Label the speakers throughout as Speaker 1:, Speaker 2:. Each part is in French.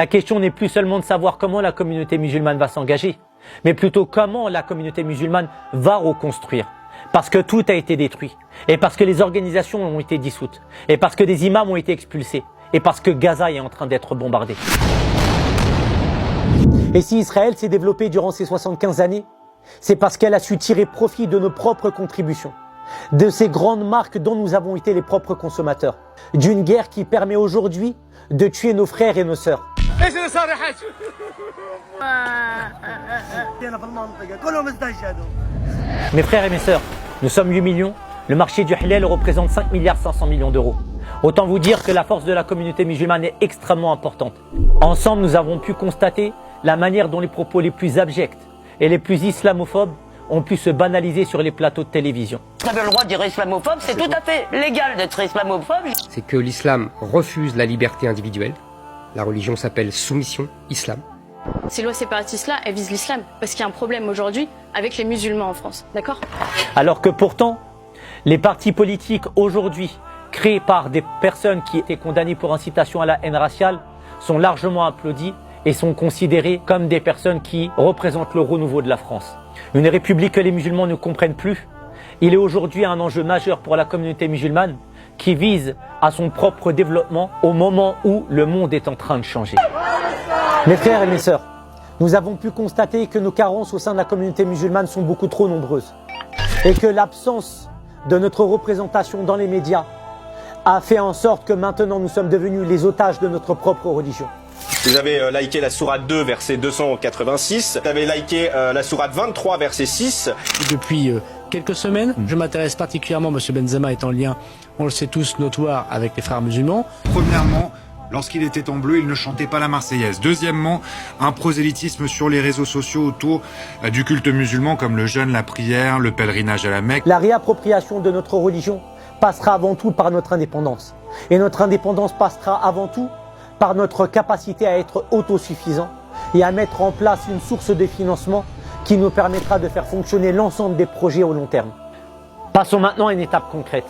Speaker 1: La question n'est plus seulement de savoir comment la communauté musulmane va s'engager, mais plutôt comment la communauté musulmane va reconstruire. Parce que tout a été détruit, et parce que les organisations ont été dissoutes, et parce que des imams ont été expulsés, et parce que Gaza est en train d'être bombardé. Et si Israël s'est développé durant ces 75 années, c'est parce qu'elle a su tirer profit de nos propres contributions, de ces grandes marques dont nous avons été les propres consommateurs, d'une guerre qui permet aujourd'hui de tuer nos frères et nos sœurs. Mes frères et mes sœurs, nous sommes 8 millions, le marché du halal représente 5 milliards 500 millions d'euros. Autant vous dire que la force de la communauté musulmane est extrêmement importante. Ensemble, nous avons pu constater la manière dont les propos les plus abjects et les plus islamophobes ont pu se banaliser sur les plateaux de télévision.
Speaker 2: Vous avez le droit de dire islamophobe, c'est tout à fait légal d'être islamophobe.
Speaker 3: C'est que l'islam refuse la liberté individuelle. La religion s'appelle soumission, islam.
Speaker 4: Ces lois séparatistes-là, elles visent l'islam, parce qu'il y a un problème aujourd'hui avec les musulmans en France, d'accord?
Speaker 1: Alors que pourtant, les partis politiques aujourd'hui, créés par des personnes qui étaient condamnées pour incitation à la haine raciale, sont largement applaudis et sont considérés comme des personnes qui représentent le renouveau de la France. Une république que les musulmans ne comprennent plus. Il est aujourd'hui un enjeu majeur pour la communauté musulmane qui vise à son propre développement au moment où le monde est en train de changer. Mes frères et mes sœurs, nous avons pu constater que nos carences au sein de la communauté musulmane sont beaucoup trop nombreuses et que l'absence de notre représentation dans les médias a fait en sorte que maintenant nous sommes devenus les otages de notre propre religion.
Speaker 5: Vous avez liké la sourate 2, verset 286. Vous avez liké la sourate 23, verset 6.
Speaker 6: Depuis quelques semaines, je m'intéresse particulièrement, M. Benzema est en lien, on le sait tous, notoire avec les frères musulmans.
Speaker 7: Premièrement, lorsqu'il était en bleu, il ne chantait pas la Marseillaise. Deuxièmement, un prosélytisme sur les réseaux sociaux autour du culte musulman, comme le jeûne, la prière, le pèlerinage à la Mecque.
Speaker 1: La réappropriation de notre religion passera avant tout par notre indépendance. Et notre indépendance passera avant tout par notre capacité à être autosuffisants et à mettre en place une source de financement qui nous permettra de faire fonctionner l'ensemble des projets au long terme. Passons maintenant à une étape concrète.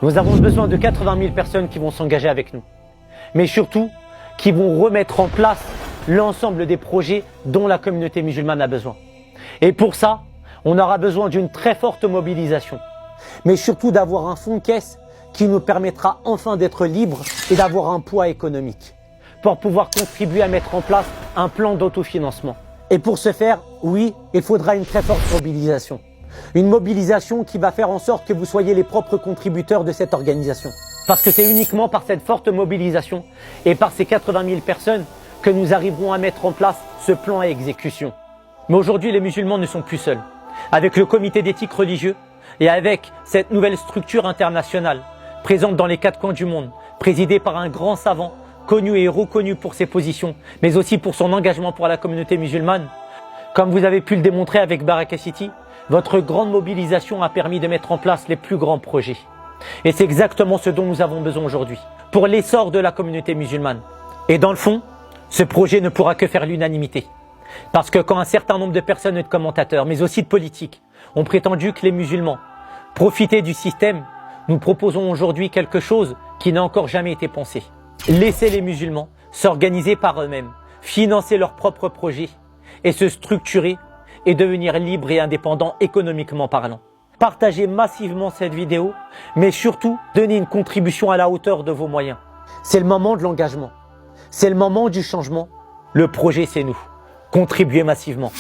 Speaker 1: Nous avons besoin de 80 000 personnes qui vont s'engager avec nous, mais surtout qui vont remettre en place l'ensemble des projets dont la communauté musulmane a besoin. Et pour ça, on aura besoin d'une très forte mobilisation, mais surtout d'avoir un fonds de caisse qui nous permettra enfin d'être libres et d'avoir un poids économique pour pouvoir contribuer à mettre en place un plan d'autofinancement. Et pour ce faire, oui, il faudra une très forte mobilisation. Une mobilisation qui va faire en sorte que vous soyez les propres contributeurs de cette organisation. Parce que c'est uniquement par cette forte mobilisation et par ces 80 000 personnes que nous arriverons à mettre en place ce plan à exécution. Mais aujourd'hui, les musulmans ne sont plus seuls. Avec le comité d'éthique religieux et avec cette nouvelle structure internationale présente dans les 4 coins du monde, présidée par un grand savant, connu et reconnu pour ses positions, mais aussi pour son engagement pour la communauté musulmane. Comme vous avez pu le démontrer avec Baraka City, votre grande mobilisation a permis de mettre en place les plus grands projets. Et c'est exactement ce dont nous avons besoin aujourd'hui, pour l'essor de la communauté musulmane. Et dans le fond, ce projet ne pourra que faire l'unanimité. Parce que quand un certain nombre de personnes et de commentateurs, mais aussi de politiques, ont prétendu que les musulmans profitaient du système, nous proposons aujourd'hui quelque chose qui n'a encore jamais été pensé. Laisser les musulmans s'organiser par eux-mêmes, financer leurs propres projets et se structurer et devenir libres et indépendants économiquement parlant. Partagez massivement cette vidéo, mais surtout, donnez une contribution à la hauteur de vos moyens. C'est le moment de l'engagement. C'est le moment du changement. Le projet, c'est nous. Contribuez massivement.